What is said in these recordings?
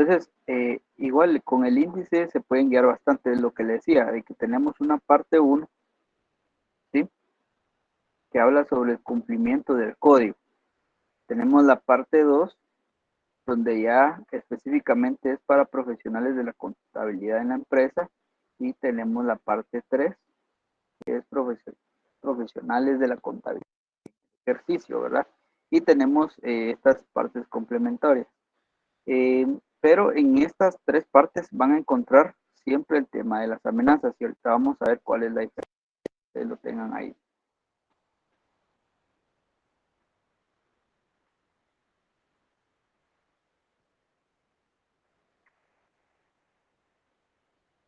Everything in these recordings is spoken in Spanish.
Entonces, igual con el índice se pueden guiar bastante, es lo que le decía, de que tenemos una parte uno, ¿sí? Que habla sobre el cumplimiento del código. Tenemos la parte 2 donde ya específicamente es para profesionales de la contabilidad en la empresa, y tenemos la parte 3 que es profesionales de la contabilidad ejercicio, ¿verdad? Y tenemos estas partes complementarias. Pero en estas tres partes van a encontrar siempre el tema de las amenazas, y ahorita vamos a ver cuál es la diferencia, que lo tengan ahí.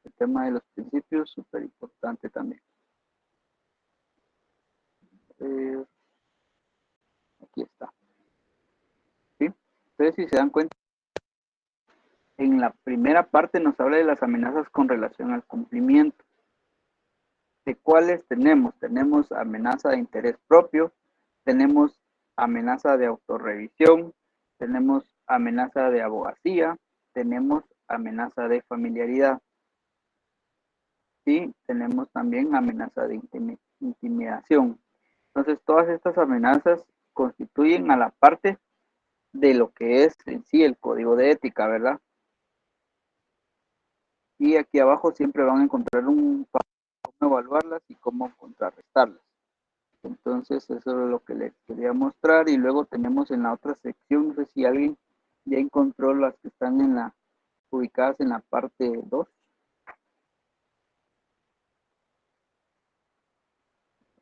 El tema de los principios, súper importante también. Eh, Aquí está. ¿Sí? Entonces, si se dan cuenta, en la primera parte nos habla de las amenazas con relación al cumplimiento. ¿De cuáles tenemos? Tenemos amenaza de interés propio, tenemos amenaza de autorrevisión, tenemos amenaza de abogacía, tenemos amenaza de familiaridad, y tenemos también amenaza de intimidación. Entonces, todas estas amenazas constituyen a la parte de lo que es en sí el código de ética, ¿verdad? Y aquí abajo siempre van a encontrar un cómo evaluarlas y cómo contrarrestarlas. Entonces, eso es lo que les quería mostrar. Y luego tenemos en la otra sección, no sé si alguien ya encontró las que están ubicadas en la parte 2.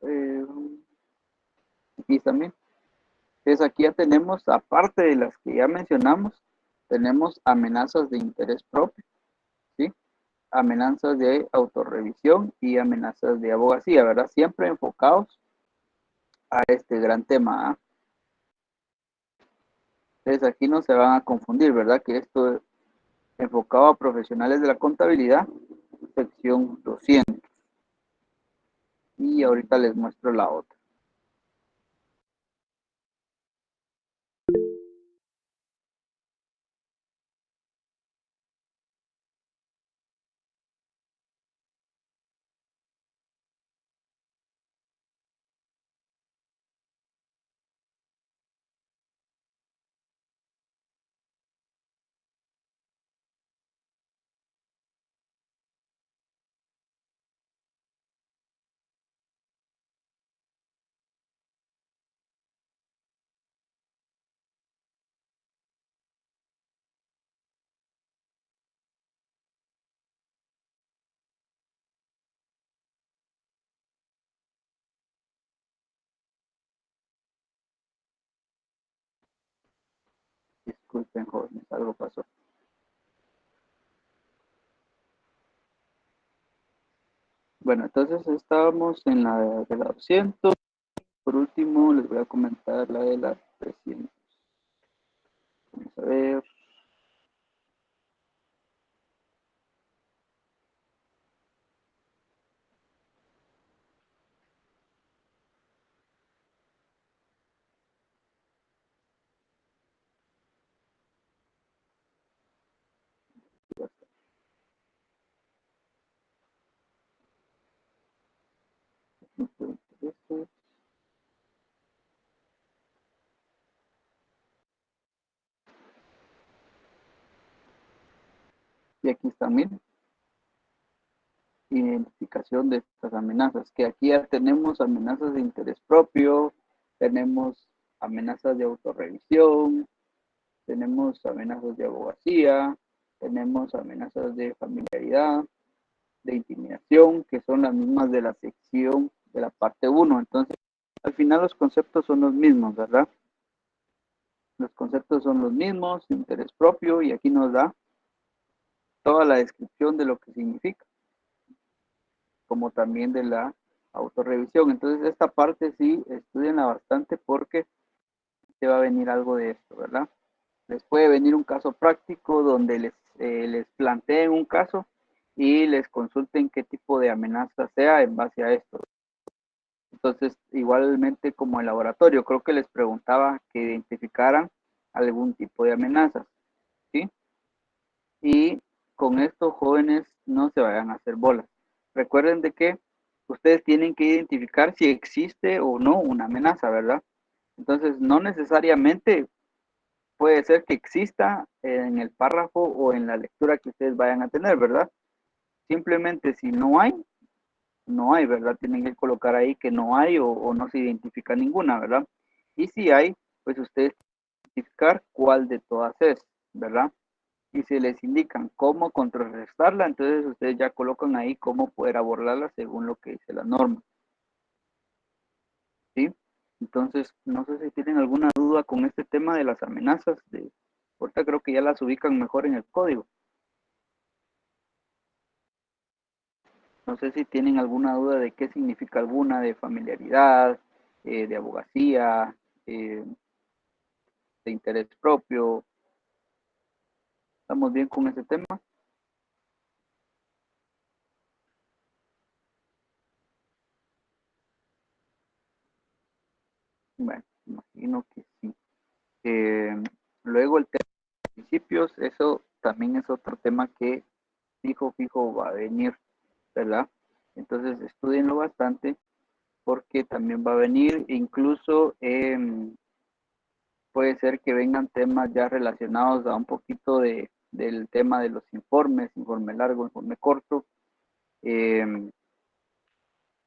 Eh, Aquí también. Entonces, aquí ya tenemos, aparte de las que ya mencionamos, tenemos amenazas de interés propio, ¿sí? Amenazas de autorrevisión y amenazas de abogacía, ¿verdad? Siempre enfocados a este gran tema, ¿ah? Entonces, aquí no se van a confundir, ¿verdad? Que esto es enfocado a profesionales de la contabilidad, sección 200. Y ahorita les muestro la otra. Disculpen, jóvenes, algo pasó. Bueno, entonces estábamos en la de la 200. Por último, les voy a comentar la de la 300. Vamos a ver. Y aquí también identificación de estas amenazas, que aquí ya tenemos amenazas de interés propio, tenemos amenazas de autorrevisión, tenemos amenazas de abogacía, tenemos amenazas de familiaridad, de intimidación, que son las mismas de la sección de la parte uno. Entonces, al final los conceptos son los mismos, ¿verdad? Los conceptos son los mismos, interés propio, y aquí nos da toda la descripción de lo que significa, como también de la autorrevisión. Entonces, esta parte sí, estudienla bastante porque te va a venir algo de esto, ¿verdad? Les puede venir un caso práctico donde les planteen un caso y les consulten qué tipo de amenaza sea en base a esto. Entonces, igualmente como el laboratorio, creo que les preguntaba que identificaran algún tipo de amenazas, ¿sí? Y con esto, jóvenes, no se vayan a hacer bolas. Recuerden de que ustedes tienen que identificar si existe o no una amenaza, ¿verdad? Entonces, no necesariamente puede ser que exista en el párrafo o en la lectura que ustedes vayan a tener, ¿verdad? Simplemente si no hay, no hay, ¿verdad? Tienen que colocar ahí que no hay o no se identifica ninguna, ¿verdad? Y si hay, pues ustedes identificar cuál de todas es, ¿verdad? Y si les indican cómo contrarrestarla, entonces ustedes ya colocan ahí cómo poder abordarla según lo que dice la norma, ¿sí? Entonces, no sé si tienen alguna duda con este tema de las amenazas. Ahorita creo que ya las ubican mejor en el código. No sé si tienen alguna duda de qué significa alguna, de familiaridad, de abogacía, eh, de interés propio. ¿Estamos bien con ese tema? Bueno, imagino que sí. Eh, Luego el tema de principios, eso también es otro tema que fijo va a venir, ¿verdad? Entonces estudienlo bastante porque también va a venir, incluso puede ser que vengan temas ya relacionados a un poquito del tema de los informes, informe largo, informe corto, eh,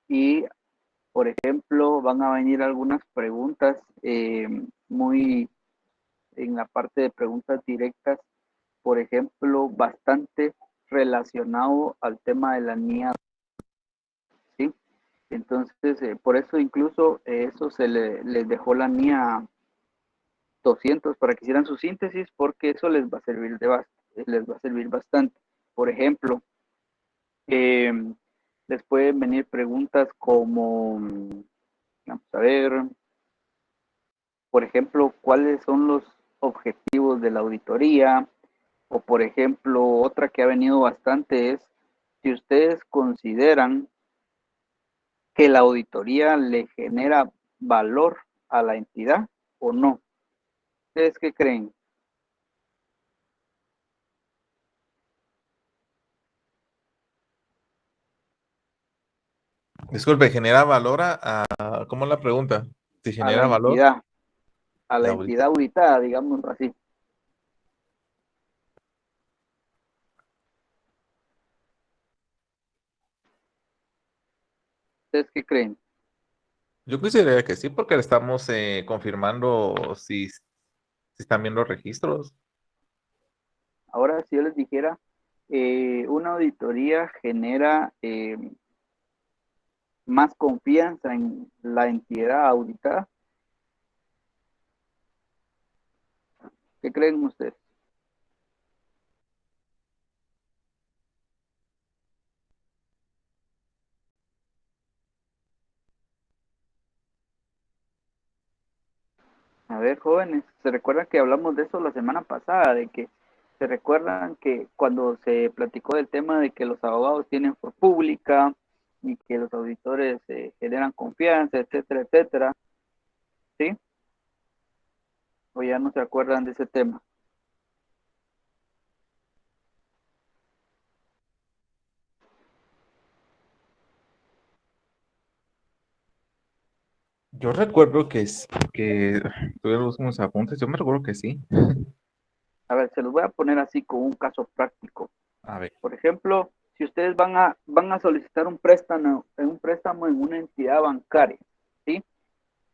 y por ejemplo van a venir algunas preguntas muy en la parte de preguntas directas, por ejemplo, bastante relacionado al tema de la NIA, ¿sí? Entonces, por eso incluso eso les dejó la NIA 200 para que hicieran su síntesis, porque eso les va a servir, les va a servir bastante. Por ejemplo, eh, les pueden venir preguntas como, vamos a ver, por ejemplo, cuáles son los objetivos de la auditoría, o por ejemplo, otra que ha venido bastante es si ustedes consideran que la auditoría le genera valor a la entidad o no. ¿Ustedes qué creen? Disculpe, ¿genera valor cómo es la pregunta? Si A la genera valor, entidad, a la la entidad auditada, digamos así. ¿Ustedes qué creen? yo consideraría que sí, porque le estamos confirmando si están bien los registros. Ahora, si yo les dijera, una auditoría genera más confianza en la entidad auditada, ¿qué creen ustedes? A ver, jóvenes, ¿se recuerdan que hablamos de eso la semana pasada? De que se recuerdan que cuando se platicó del tema de que los abogados tienen por pública y que los auditores generan confianza, etcétera, etcétera, ¿sí? O ya no se acuerdan de ese tema. Yo recuerdo que tuvimos unos apuntes, yo me recuerdo que sí. A ver, se los voy a poner así con un caso práctico. A ver, Por ejemplo, si ustedes van a solicitar un préstamo en una entidad bancaria, ¿sí?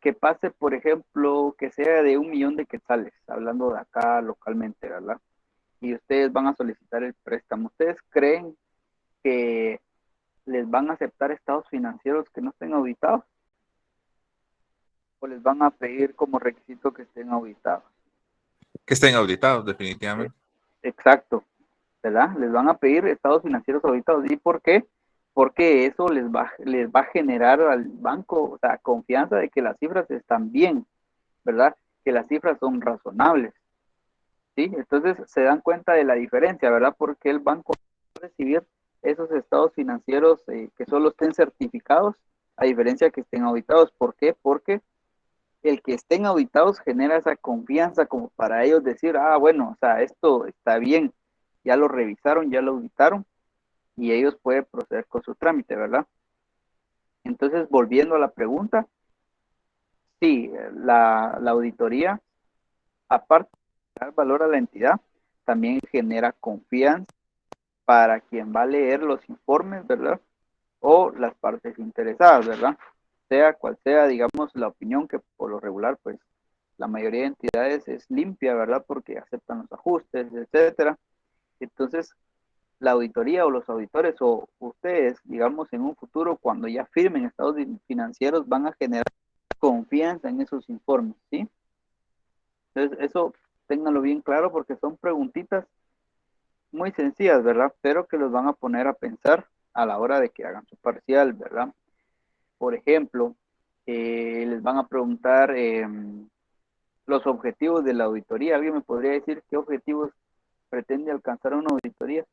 Que pase, por ejemplo, que sea de 1 millón de quetzales, hablando de acá localmente, ¿verdad? Y ustedes van a solicitar el préstamo. ¿Ustedes creen que les van a aceptar estados financieros que no estén auditados? ¿O les van a pedir como requisito que estén auditados? que estén auditados, Eh, definitivamente. Exacto, ¿verdad? Les van a pedir estados financieros auditados. ¿Y por qué? Porque eso les va a generar al banco, o sea, confianza de que las cifras están bien, ¿verdad? Que las cifras son razonables, ¿sí? Entonces se dan cuenta de la diferencia, ¿verdad? Porque el banco va a recibir esos estados financieros que solo estén certificados, a diferencia que estén auditados. ¿Por qué? Porque el que estén auditados genera esa confianza como para ellos decir, ah, bueno, o sea, esto está bien. ya lo revisaron, ya lo auditaron y ellos pueden proceder con su trámite, ¿verdad? Entonces, volviendo a la pregunta, sí, la auditoría, aparte de dar valor a la entidad, también genera confianza para quien va a leer los informes, ¿verdad? O las partes interesadas, ¿verdad? Sea cual sea, digamos, la opinión que por lo regular, pues, la mayoría de entidades es limpia, ¿verdad? Porque aceptan los ajustes, etcétera. Entonces, la auditoría o los auditores o ustedes, digamos, en un futuro, cuando ya firmen estados financieros, van a generar confianza en esos informes, ¿sí? Entonces, eso ténganlo bien claro porque son preguntitas muy sencillas, ¿verdad? Pero que los van a poner a pensar a la hora de que hagan su parcial, ¿verdad? Por ejemplo, les van a preguntar los objetivos de la auditoría. ¿Alguien me podría decir qué objetivos pretende alcanzar una auditoría?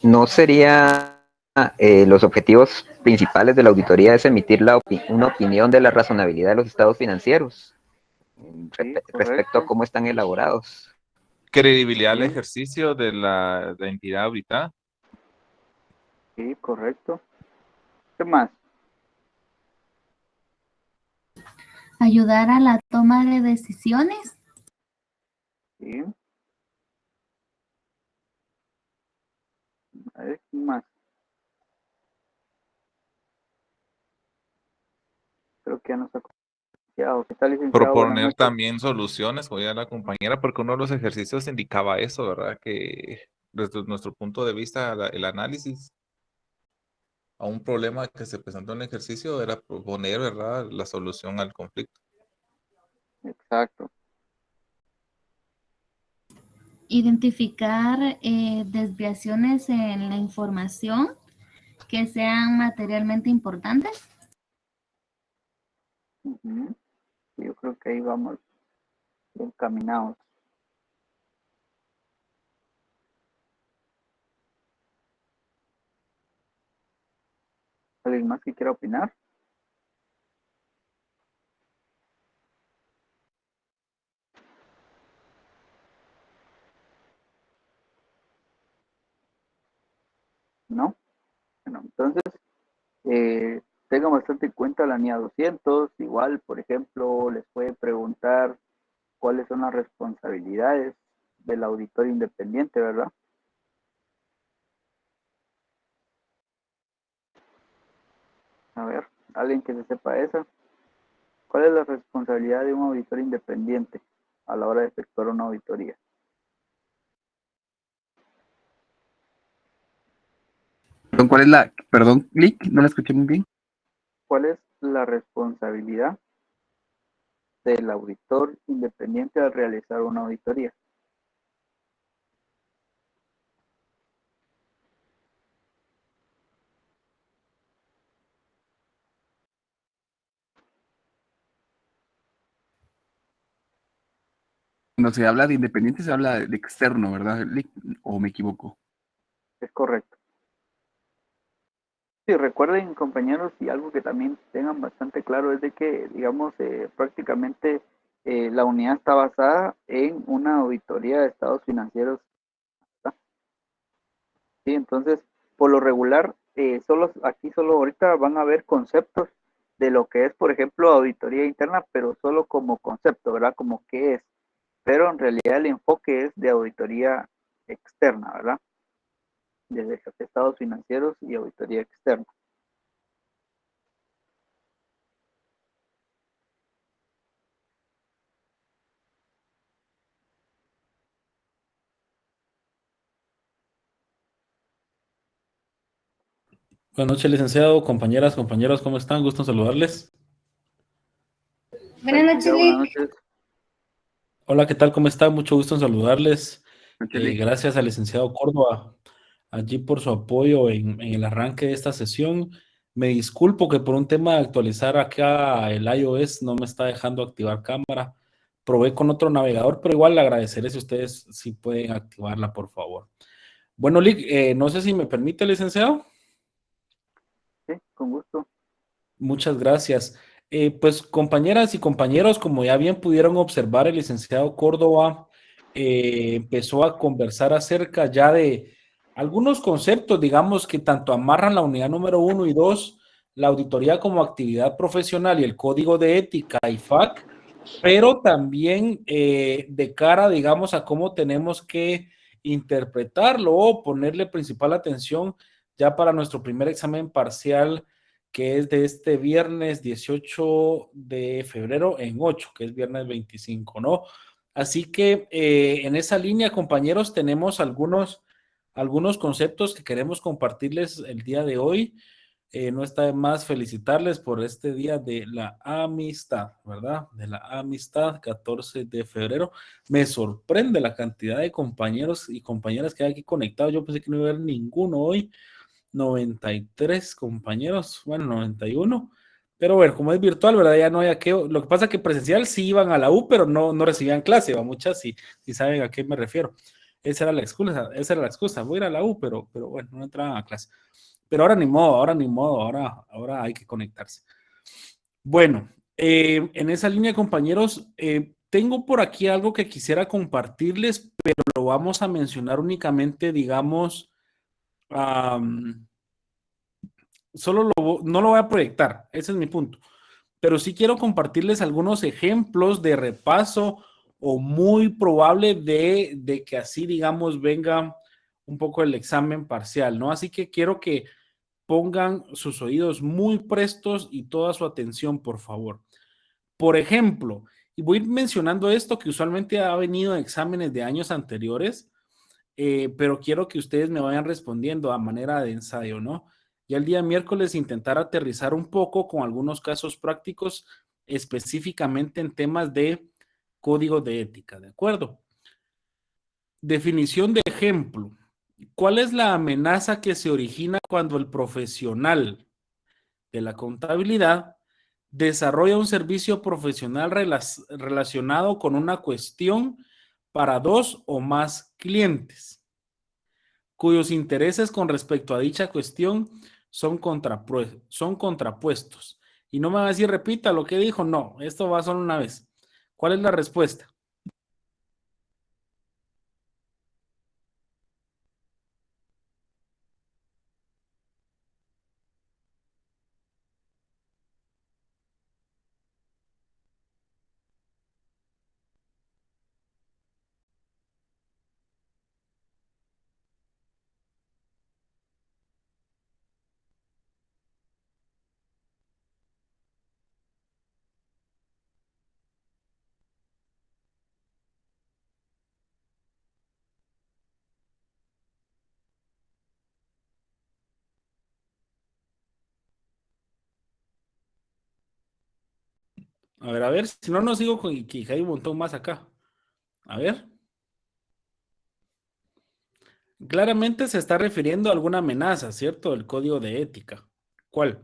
¿No sería los objetivos principales de la auditoría es emitir una opinión de la razonabilidad de los estados financieros Sí, respecto a correcto. cómo están elaborados? Credibilidad al Bien, ejercicio de la entidad auditada. sí, correcto. ¿Qué más? Ayudar a la toma de decisiones. Sí, a ver, ¿qué más? Creo que ya nos ha copiado. ¿Qué tal, licenciado? Buenas Proponer noches. también soluciones, oye, a la compañera, porque uno de los ejercicios indicaba eso, ¿verdad? Que desde nuestro punto de vista, el análisis a un problema que se presentó en el ejercicio era proponer, ¿verdad?, la solución al conflicto. Exacto. Identificar desviaciones en la información que sean materialmente importantes. Ujú. Yo creo que ahí vamos encaminados. ¿Alguien más que quiera opinar? ¿No? Bueno, entonces, tengan bastante en cuenta la NIA 200. Igual, por ejemplo, les puede preguntar cuáles son las responsabilidades del auditor independiente, ¿verdad? A ver, alguien que se sepa esa. ¿Cuál es la responsabilidad de un auditor independiente a la hora de efectuar una auditoría? Perdón, ¿cuál es la? Perdón, Lick, no la escuché muy bien. ¿Cuál es la responsabilidad del auditor independiente al realizar una auditoría? Cuando se habla de independiente, se habla de externo, ¿verdad, Lick? ¿O me equivoco? Es correcto. Sí, recuerden, compañeros, y algo que también tengan bastante claro es de que, digamos, prácticamente la unidad está basada en una auditoría de estados financieros, ¿verdad? Sí, entonces, por lo regular, aquí solo ahorita van a ver conceptos de lo que es, por ejemplo, auditoría interna, pero solo como concepto, ¿verdad? Como qué es. Pero en realidad el enfoque es de auditoría externa, ¿verdad? Desde estados financieros y auditoría externa. Buenas noches, licenciado, compañeras, compañeros, ¿cómo están? Gusto en saludarles. Buenas noches, Buenas Lick. noches. Hola, ¿qué tal? ¿Cómo están? Mucho gusto en saludarles. Noche, Lick. Gracias al licenciado Córdoba allí por su apoyo en el arranque de esta sesión. Me disculpo que por un tema de actualizar acá el iOS no me está dejando activar cámara. Probé con otro navegador, pero igual le agradeceré si ustedes sí pueden activarla, por favor. Bueno, Lick, no sé si me permite, licenciado. Sí, con gusto. Muchas gracias. Pues compañeras y compañeros, como ya bien pudieron observar, el licenciado Córdoba empezó a conversar acerca ya de algunos conceptos, digamos, que tanto amarran la unidad número 1 y 2, la auditoría como actividad profesional y el código de ética IFAC, pero también de cara, digamos, a cómo tenemos que interpretarlo o ponerle principal atención ya para nuestro primer examen parcial, que es de este viernes 18 de febrero en 8, que es viernes 25, ¿no? Así que en esa línea, compañeros, tenemos algunos conceptos que queremos compartirles el día de hoy. No está de más felicitarles por este día de la amistad, ¿verdad? De la amistad, 14 de febrero. Me sorprende la cantidad de compañeros y compañeras que hay aquí conectados. Yo pensé que no iba a haber ninguno hoy. 93 compañeros, bueno, 91. Pero bueno, como es virtual, ¿verdad? Ya no hay a qué. Lo que pasa es que presencial sí iban a la U, pero no recibían clase, va muchas, sí saben a qué me refiero. Esa era la excusa. Voy a ir a la U, pero bueno, no entraban a clase. Pero ahora ni modo, ahora hay que conectarse. Bueno, en esa línea, compañeros, tengo por aquí algo que quisiera compartirles, pero lo vamos a mencionar únicamente, digamos, no lo voy a proyectar, ese es mi punto, pero sí quiero compartirles algunos ejemplos de repaso o muy probable de que así, digamos, venga un poco el examen parcial, ¿no? Así que quiero que pongan sus oídos muy prestos y toda su atención, por favor. Por ejemplo, y voy mencionando esto que usualmente ha venido en exámenes de años anteriores, pero quiero que ustedes me vayan respondiendo a manera de ensayo, ¿no? Ya el día miércoles intentar aterrizar un poco con algunos casos prácticos, específicamente en temas de código de ética, ¿de acuerdo? Definición de ejemplo. ¿Cuál es la amenaza que se origina cuando el profesional de la contabilidad desarrolla un servicio profesional relacionado con una cuestión para dos o más clientes, cuyos intereses con respecto a dicha cuestión son contrapuestos? Y no me va a decir, repita lo que dijo, no, esto va solo una vez. ¿Cuál es la respuesta? A ver, si no, no sigo con que hay un montón más acá. A ver. Claramente se está refiriendo a alguna amenaza, ¿cierto? El código de ética. ¿Cuál?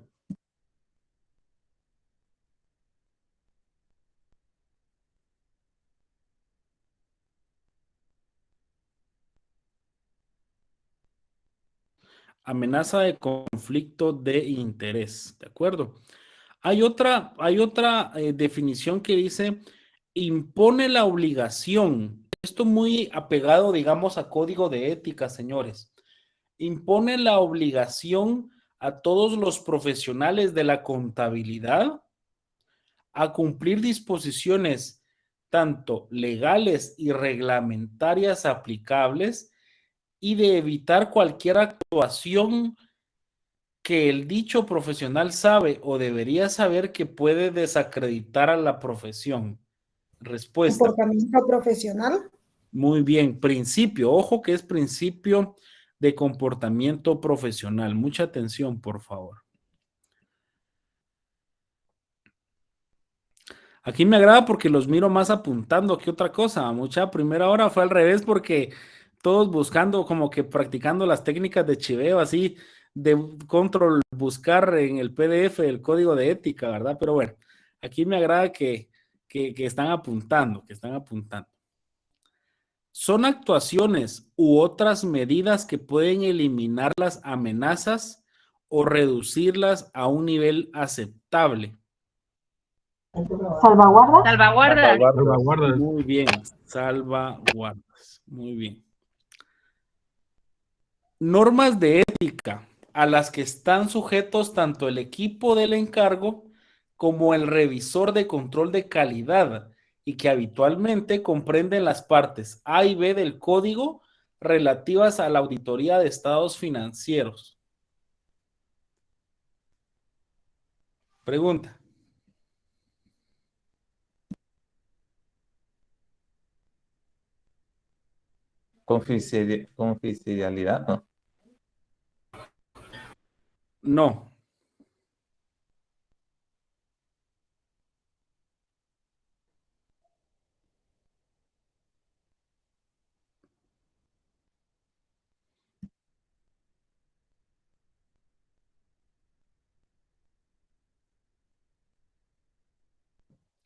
Amenaza de conflicto de interés, ¿de acuerdo? Hay otra definición que dice, impone la obligación. Esto muy apegado, digamos, a código de ética, señores. Impone la obligación a todos los profesionales de la contabilidad a cumplir disposiciones tanto legales y reglamentarias aplicables y de evitar cualquier actuación que el dicho profesional sabe o debería saber que puede desacreditar a la profesión. Respuesta. Comportamiento profesional. Muy bien, principio, ojo que es principio de comportamiento profesional. Mucha atención, por favor. Aquí me agrada porque los miro más apuntando que otra cosa. Mucha primera hora fue al revés porque todos buscando como que practicando las técnicas de chiveo así de control buscar en el PDF el código de ética, ¿verdad? Pero bueno, aquí me agrada que están apuntando, Son actuaciones u otras medidas que pueden eliminar las amenazas o reducirlas a un nivel aceptable. Salvaguarda. Salvaguardas. Muy bien, salvaguardas. Muy bien. Normas de ética a las que están sujetos tanto el equipo del encargo como el revisor de control de calidad y que habitualmente comprenden las partes A y B del código relativas a la auditoría de estados financieros. Pregunta. Confidencialidad, ¿no? No.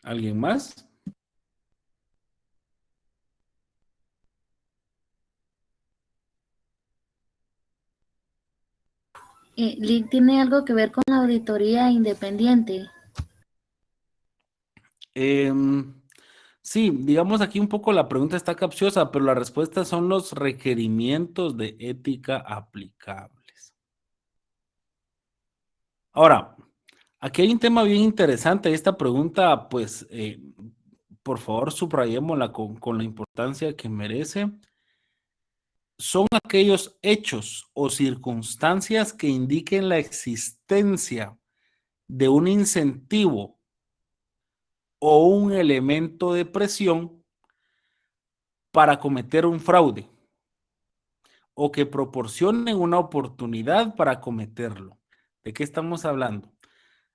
¿Alguien más? Lick tiene algo que ver con la auditoría independiente. Sí, digamos aquí un poco la pregunta está capciosa, pero la respuesta son los requerimientos de ética aplicables. Ahora, aquí hay un tema bien interesante. Esta pregunta, pues, por favor, subrayémosla con la importancia que merece. Son aquellos hechos o circunstancias que indiquen la existencia de un incentivo o un elemento de presión para cometer un fraude o que proporcionen una oportunidad para cometerlo. ¿De qué estamos hablando?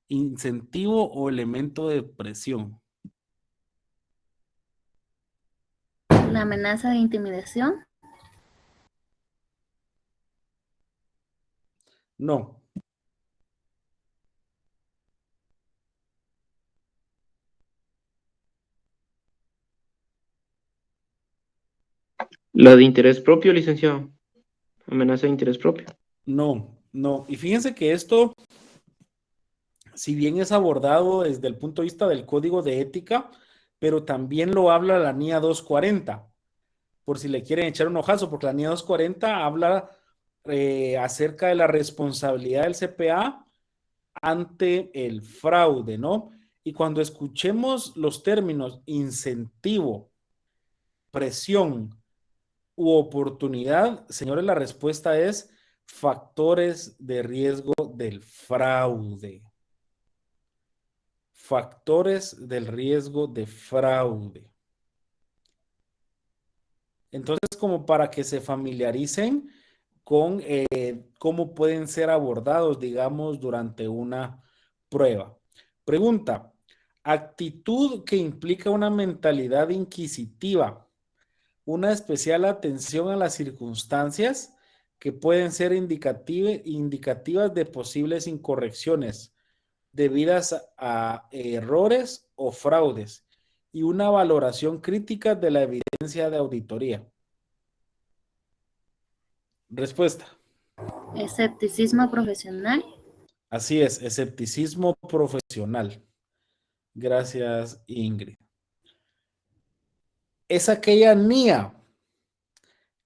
Incentivo o elemento de presión. La amenaza de intimidación. No. La de interés propio, licenciado. Amenaza de interés propio. No, no. Y fíjense que esto, si bien es abordado desde el punto de vista del código de ética, pero también lo habla la NIA 240, por si le quieren echar un ojazo, porque la NIA 240 habla acerca de la responsabilidad del CPA ante el fraude, ¿no? Y cuando escuchemos los términos incentivo, presión u oportunidad, señores, la respuesta es factores de riesgo del fraude. Factores del riesgo de fraude. Entonces, como para que se familiaricen con cómo pueden ser abordados, digamos, durante una prueba. Pregunta, actitud que implica una mentalidad inquisitiva, una especial atención a las circunstancias que pueden ser indicativas de posibles incorrecciones debidas a errores o fraudes y una valoración crítica de la evidencia de auditoría. Respuesta. Escepticismo profesional. Así es, escepticismo profesional. Gracias, Ingrid. Es aquella NIA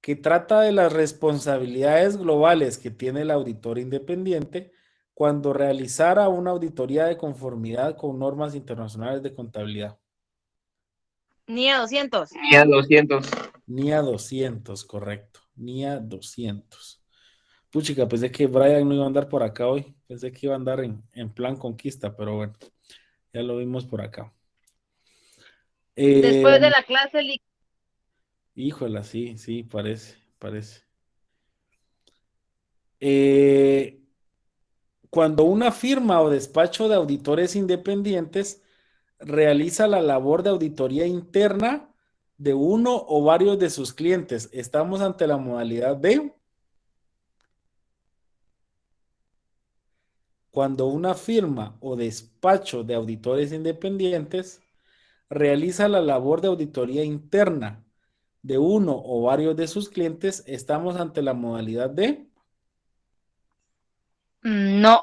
que trata de las responsabilidades globales que tiene el auditor independiente cuando realizara una auditoría de conformidad con normas internacionales de contabilidad. NIA 200. NIA 200. NIA 200, correcto. NIA 200. Puchica, pensé que Brian no iba a andar por acá hoy. Pensé que iba a andar en plan conquista, pero bueno, ya lo vimos por acá. Después de la clase, Híjola, sí, parece. Cuando una firma o despacho de auditores independientes realiza la labor de auditoría interna de uno o varios de sus clientes, estamos ante la modalidad de cuando una firma o despacho de auditores independientes realiza la labor de auditoría interna de uno o varios de sus clientes, estamos ante la modalidad de... No.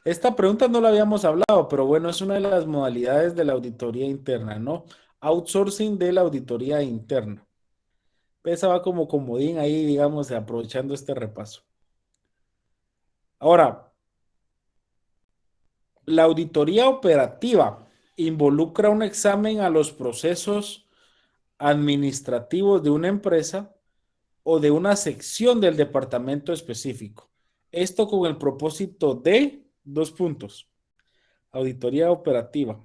Esta pregunta no la habíamos hablado, pero bueno, es una de las modalidades de la auditoría interna, ¿no? Outsourcing de la auditoría interna. Esa va como comodín ahí, digamos, aprovechando este repaso. Ahora, la auditoría operativa involucra un examen a los procesos administrativos de una empresa o de una sección del departamento específico. Esto con el propósito de dos puntos. Auditoría operativa.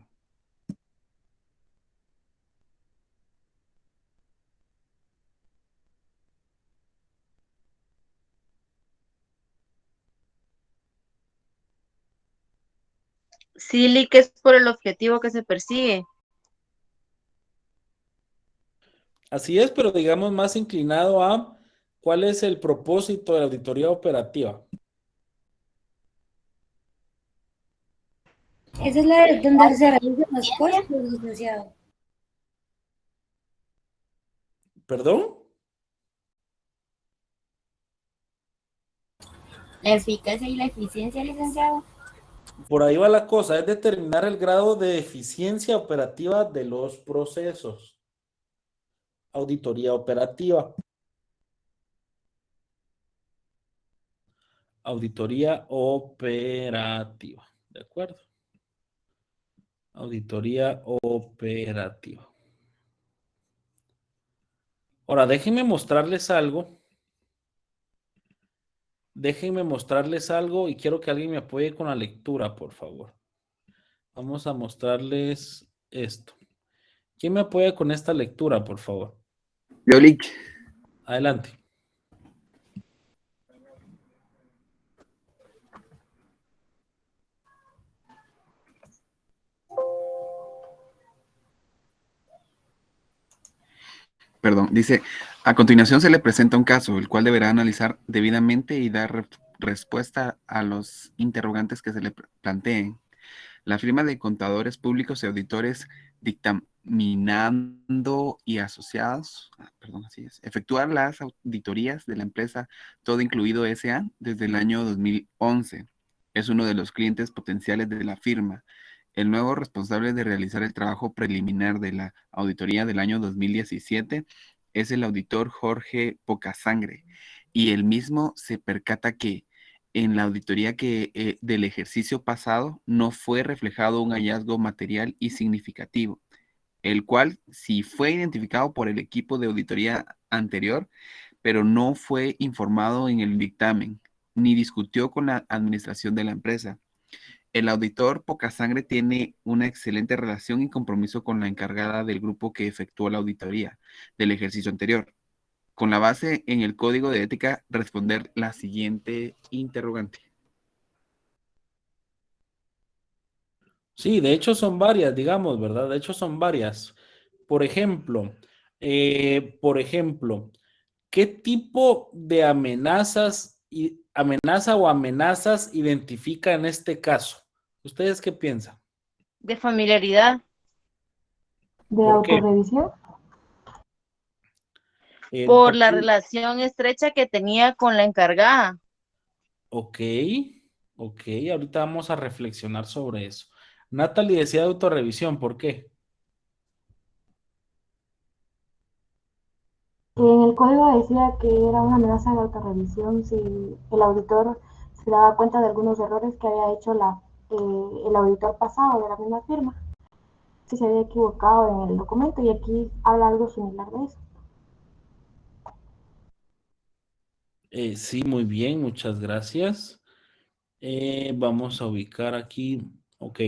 Sí, que es por el objetivo que se persigue. Así es, pero digamos más inclinado a cuál es el propósito de la auditoría operativa. Esa es la donde se realizan los costos, licenciado. ¿Perdón? La eficacia y la eficiencia, licenciado. Por ahí va la cosa, es determinar el grado de eficiencia operativa de los procesos. Auditoría operativa. Auditoría operativa. ¿De acuerdo? Auditoría operativa. Ahora, déjenme mostrarles algo. Déjenme mostrarles algo y quiero que alguien me apoye con la lectura, por favor. Vamos a mostrarles esto. ¿Quién me apoya con esta lectura, por favor? Yolik. Adelante. Perdón, dice, a continuación se le presenta un caso, el cual deberá analizar debidamente y dar respuesta a los interrogantes que se le planteen. La firma de contadores públicos y auditores dictaminando y asociados, así es, efectuar las auditorías de la empresa Todo Incluido S.A. desde el año 2011. Es uno de los clientes potenciales de la firma. El nuevo responsable de realizar el trabajo preliminar de la auditoría del año 2017 es el auditor Jorge Pocasangre, y el mismo se percata que en la auditoría del ejercicio pasado no fue reflejado un hallazgo material y significativo, el cual sí fue identificado por el equipo de auditoría anterior, pero no fue informado en el dictamen, ni discutió con la administración de la empresa. El auditor Pocasangre tiene una excelente relación y compromiso con la encargada del grupo que efectuó la auditoría del ejercicio anterior. Con la base en el código de ética, responder la siguiente interrogante. Sí, de hecho son varias, digamos, ¿verdad? De hecho son varias. Por ejemplo, ¿qué tipo de amenaza o amenazas identifica en este caso? ¿Ustedes qué piensan? De familiaridad. ¿De ¿Por qué? autorrevisión? Por la relación estrecha que tenía con la encargada. Ok, ahorita vamos a reflexionar sobre eso. Natalie decía de autorrevisión, ¿por qué? En el código decía que era una amenaza de autorrevisión si el auditor se daba cuenta de algunos errores que había hecho el auditor pasado de la misma firma, si se había equivocado en el documento, y aquí habla algo similar de eso. Sí, muy bien, muchas gracias. Vamos a ubicar aquí. Ok.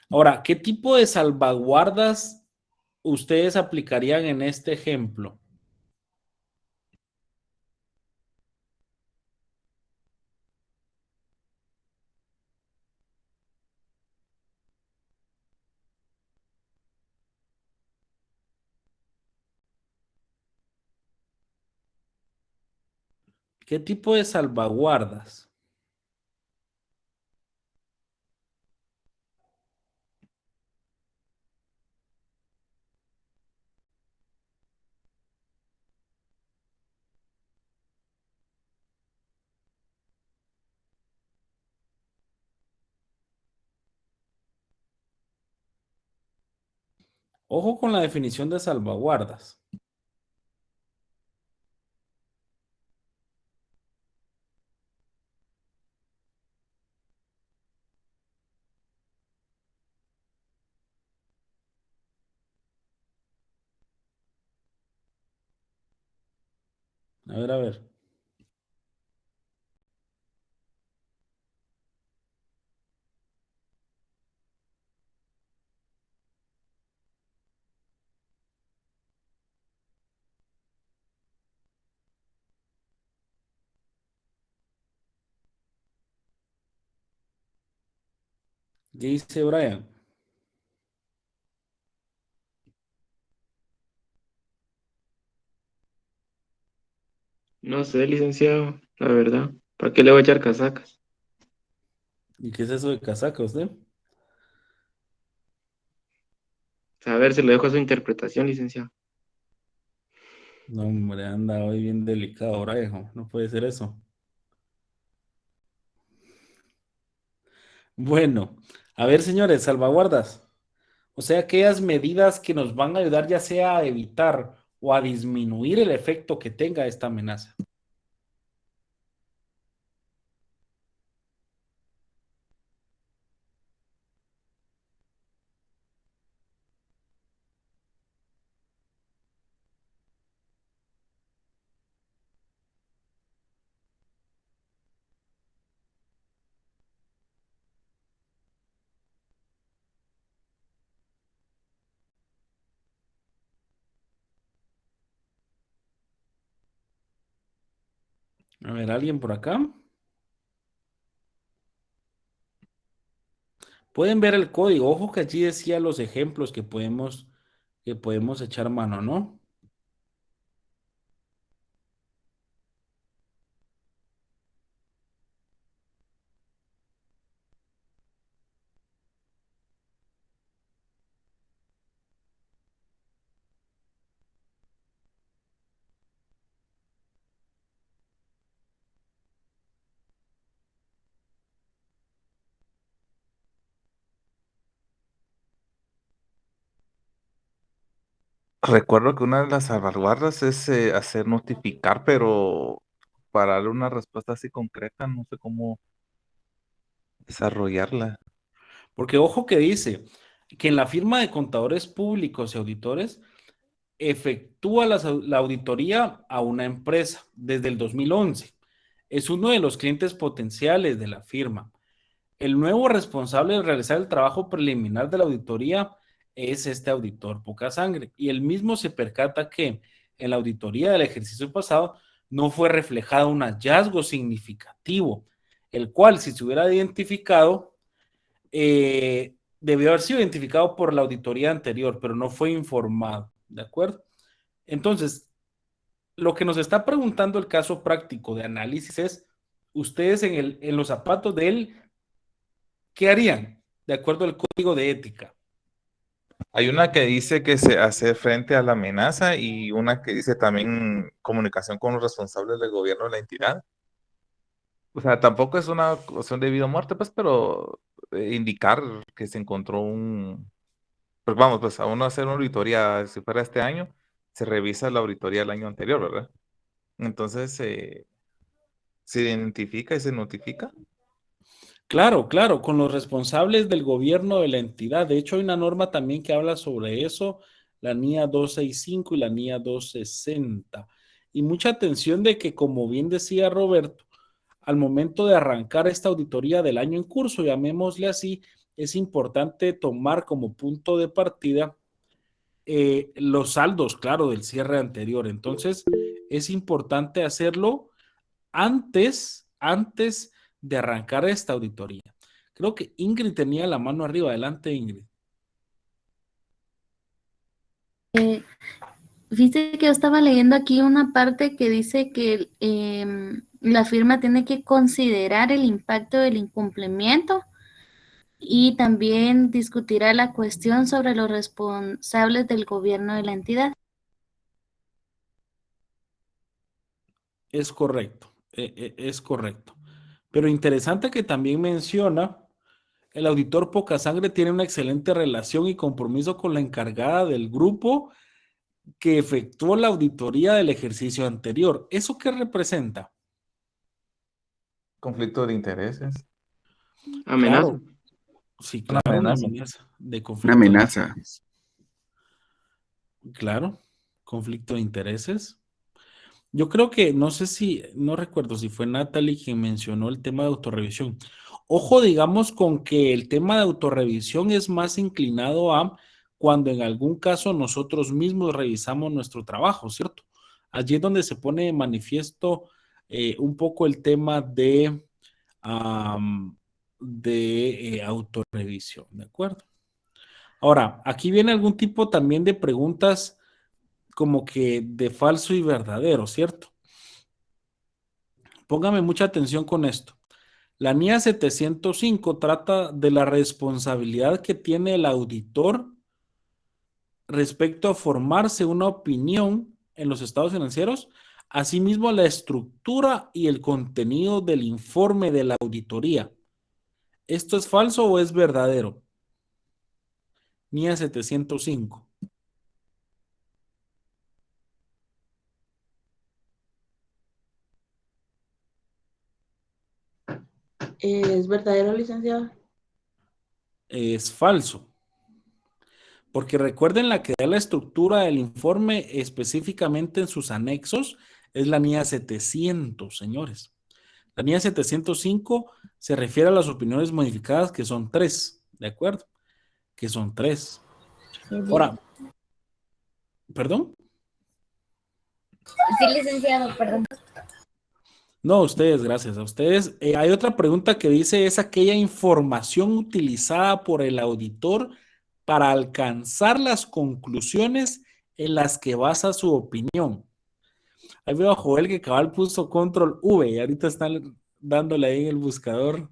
Ahora, ¿qué tipo de salvaguardas ustedes aplicarían en este ejemplo? ¿Qué tipo de salvaguardas? Ojo con la definición de salvaguardas. A ver, a ver. ¿Qué dice Brian? No sé, licenciado, la verdad. ¿Para qué le voy a echar casacas? ¿Y qué es eso de casaca usted? A ver, se lo dejo a su interpretación, licenciado. No, hombre, anda hoy bien delicado, Brian. No puede ser eso. Bueno, a ver, señores, salvaguardas. O sea, aquellas medidas que nos van a ayudar ya sea a evitar o a disminuir el efecto que tenga esta amenaza. A ver, ¿alguien por acá? Pueden ver el código. Ojo que allí decía los ejemplos que podemos echar mano, ¿no? Recuerdo que una de las salvaguardas es hacer notificar, pero para darle una respuesta así concreta, no sé cómo desarrollarla. Porque ojo que dice que en la firma de contadores públicos y auditores efectúa la auditoría a una empresa desde el 2011. Es uno de los clientes potenciales de la firma. El nuevo responsable de realizar el trabajo preliminar de la auditoría es este auditor poca sangre y él mismo se percata que en la auditoría del ejercicio pasado no fue reflejado un hallazgo significativo, el cual si se hubiera identificado, debió haber sido identificado por la auditoría anterior, pero no fue informado, ¿de acuerdo? Entonces, lo que nos está preguntando el caso práctico de análisis es, ustedes en los zapatos de él, ¿qué harían? De acuerdo al código de ética. Hay una que dice que se hace frente a la amenaza y una que dice también comunicación con los responsables del gobierno de la entidad. O sea, tampoco es una cuestión de vida o muerte, pues, pero indicar que se encontró pues vamos, pues a uno hacer una auditoría, si fuera este año, se revisa la auditoría del año anterior, ¿verdad? Entonces, se identifica y se notifica. Claro, claro, con los responsables del gobierno de la entidad. De hecho, hay una norma también que habla sobre eso, la NIA 265 y la NIA 260. Y mucha atención de que, como bien decía Roberto, al momento de arrancar esta auditoría del año en curso, llamémosle así, es importante tomar como punto de partida los saldos, claro, del cierre anterior. Entonces, es importante hacerlo antes de arrancar esta auditoría. Creo que Ingrid tenía la mano arriba. Adelante, Ingrid. Viste que yo estaba leyendo aquí una parte que dice que la firma tiene que considerar el impacto del incumplimiento y también discutirá la cuestión sobre los responsables del gobierno de la entidad. Es correcto, es correcto. Pero interesante que también menciona, el auditor Pocasangre tiene una excelente relación y compromiso con la encargada del grupo que efectuó la auditoría del ejercicio anterior. ¿Eso qué representa? Conflicto de intereses. Amenaza. Claro, sí, Una claro, una amenaza. amenaza de Una conflicto de amenaza. intereses. Claro, conflicto de intereses. Yo creo que, no sé si, no recuerdo si fue Natalie quien mencionó el tema de autorrevisión. Ojo, digamos, con que el tema de autorrevisión es más inclinado a cuando en algún caso nosotros mismos revisamos nuestro trabajo, ¿cierto? Allí es donde se pone de manifiesto un poco el tema am, de autorrevisión, ¿de acuerdo? Ahora, aquí viene algún tipo también de preguntas como que de falso y verdadero, ¿cierto? Póngame mucha atención con esto. La NIA 705 trata de la responsabilidad que tiene el auditor respecto a formarse una opinión en los estados financieros, asimismo la estructura y el contenido del informe de la auditoría. ¿Esto es falso o es verdadero? NIA 705. ¿Es verdadero, licenciado? Es falso. Porque recuerden la que da la estructura del informe específicamente en sus anexos es la NIA 700, señores. La NIA 705 se refiere a las opiniones modificadas que son 3, ¿de acuerdo? Que son 3. Ahora, ¿perdón? Sí, licenciado, perdón. No, ustedes, gracias a ustedes. Hay otra pregunta que dice, ¿es aquella información utilizada por el auditor para alcanzar las conclusiones en las que basa su opinión? Ahí veo a Joel que cabal puso control V y ahorita están dándole ahí en el buscador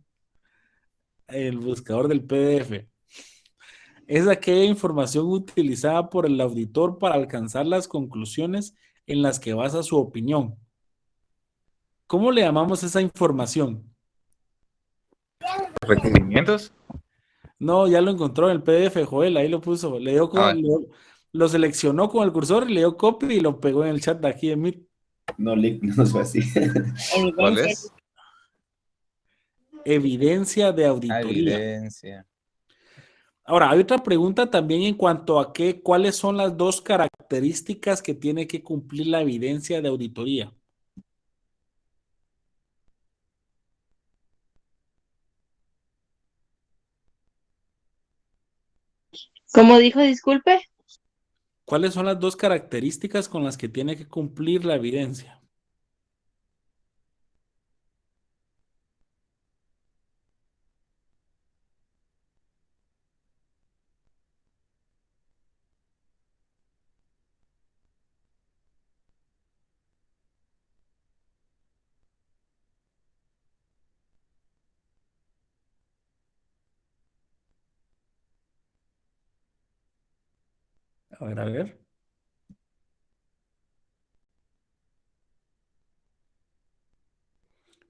del PDF. Es aquella información utilizada por el auditor para alcanzar las conclusiones en las que basa su opinión. ¿Cómo le llamamos esa información? ¿Requerimientos? No, ya lo encontró en el PDF, Joel, ahí lo puso. Lo seleccionó con el cursor, le dio copy y lo pegó en el chat de aquí de Meet. No, Lick, no fue así. ¿Cuál es? Evidencia de auditoría. Evidencia. Ahora, hay otra pregunta también en cuanto a cuáles son las dos características que tiene que cumplir la evidencia de auditoría. ¿Cómo dijo, disculpe? ¿Cuáles son las dos características con las que tiene que cumplir la evidencia? A ver, a ver.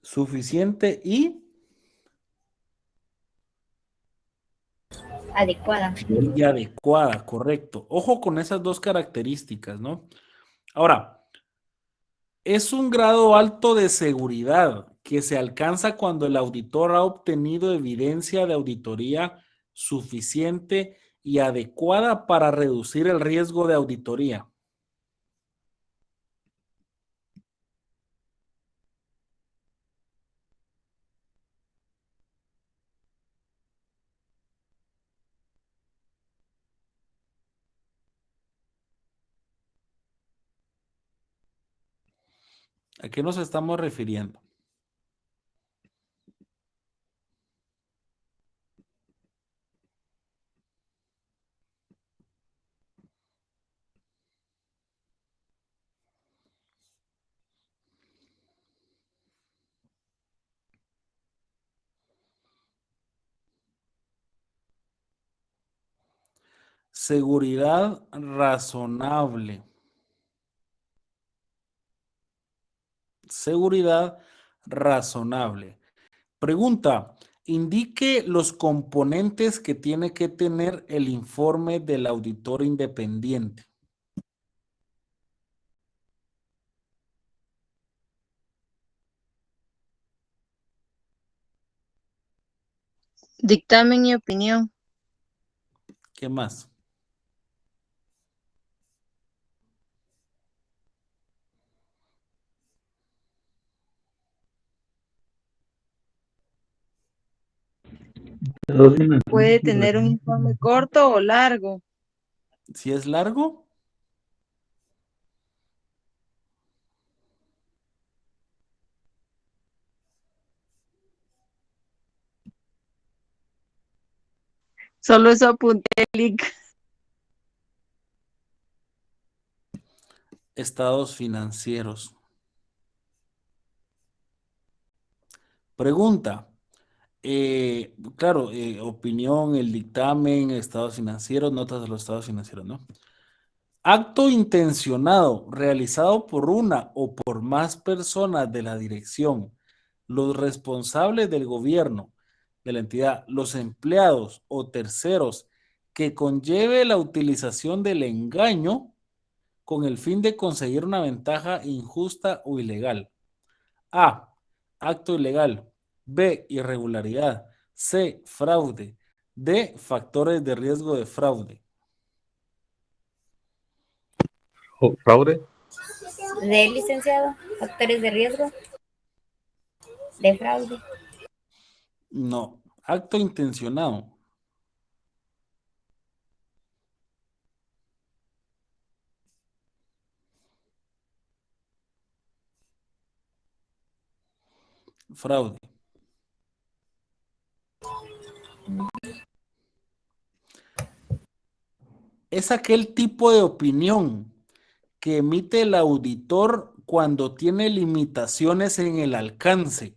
Suficiente Adecuada. y adecuada, correcto. Ojo con esas dos características, ¿no? Ahora, es un grado alto de seguridad que se alcanza cuando el auditor ha obtenido evidencia de auditoría suficiente y adecuada para reducir el riesgo de auditoría. ¿A qué nos estamos refiriendo? Seguridad razonable. Seguridad razonable. Pregunta, indique los componentes que tiene que tener el informe del auditor independiente. Dictamen y opinión. ¿Qué más? Puede tener un informe corto o largo. Si es largo, Solo eso apunté, Lick. estados financieros. Pregunta. Claro, opinión, el dictamen, estados financieros, notas de los estados financieros, ¿no? Acto intencionado realizado por una o por más personas de la dirección, los responsables del gobierno, de la entidad, los empleados o terceros que conlleve la utilización del engaño con el fin de conseguir una ventaja injusta o ilegal. A. Acto ilegal. B. Irregularidad. C. Fraude. D. Factores de riesgo de fraude. ¿Fraude? De licenciado, factores de riesgo, de fraude. No. Acto intencionado. Fraude. Es aquel tipo de opinión que emite el auditor cuando tiene limitaciones en el alcance.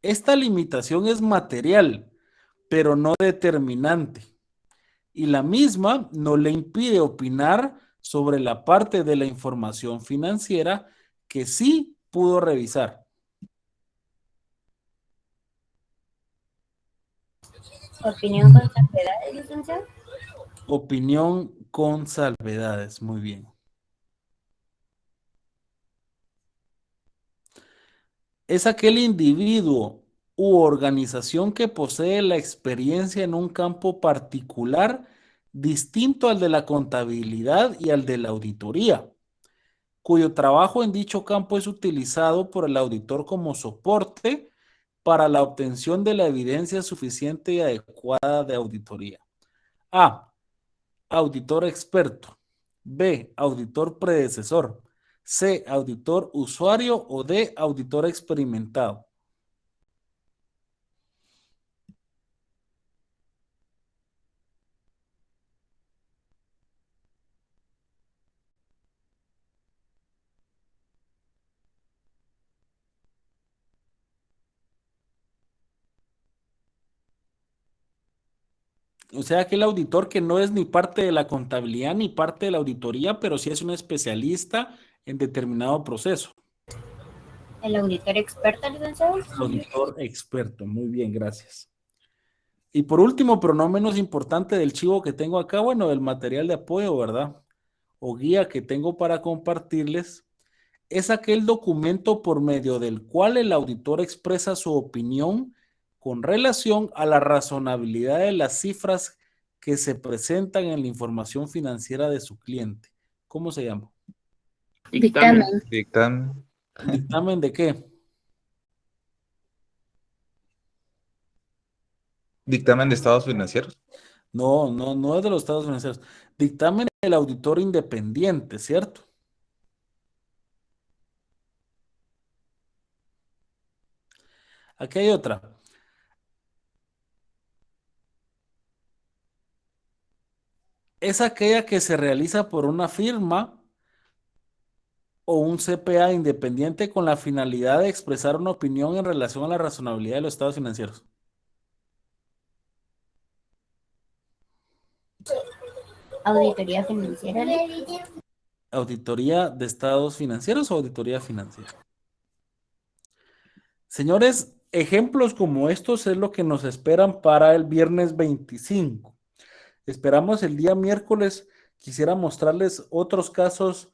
Esta limitación es material, pero no determinante. Y la misma no le impide opinar sobre la parte de la información financiera que sí pudo revisar. Opinión con salvedades, licenciado. Opinión con salvedades, muy bien. Es aquel individuo u organización que posee la experiencia en un campo particular distinto al de la contabilidad y al de la auditoría, cuyo trabajo en dicho campo es utilizado por el auditor como soporte para la obtención de la evidencia suficiente y adecuada de auditoría. A. Auditor experto. B. Auditor predecesor. C. Auditor usuario o D. Auditor experimentado. O sea, aquel auditor que no es ni parte de la contabilidad ni parte de la auditoría, pero sí es un especialista en determinado proceso. El auditor experto, licenciado. Auditor experto, muy bien, gracias. Y por último, pero no menos importante del chivo que tengo acá, bueno, del material de apoyo, ¿verdad? O guía que tengo para compartirles, es aquel documento por medio del cual el auditor expresa su opinión con relación a la razonabilidad de las cifras que se presentan en la información financiera de su cliente. ¿Cómo se llama? Dictamen. Dictamen. ¿Dictamen de qué? Dictamen de estados financieros. No es de los estados financieros. Dictamen del auditor independiente, ¿cierto? Aquí hay otra. Es aquella que se realiza por una firma o un CPA independiente con la finalidad de expresar una opinión en relación a la razonabilidad de los estados financieros. Auditoría financiera. ¿Auditoría de estados financieros o auditoría financiera? Señores, ejemplos como estos es lo que nos esperan para el viernes 25. Esperamos el día miércoles. Quisiera mostrarles otros casos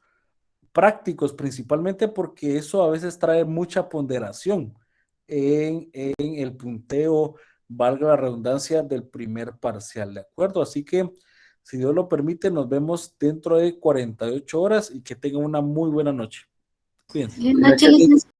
prácticos, principalmente porque eso a veces trae mucha ponderación en el punteo, valga la redundancia, del primer parcial, ¿de acuerdo? Así que, si Dios lo permite, nos vemos dentro de 48 horas y que tengan una muy buena noche. Cuídense. Buenas noches, licenciado.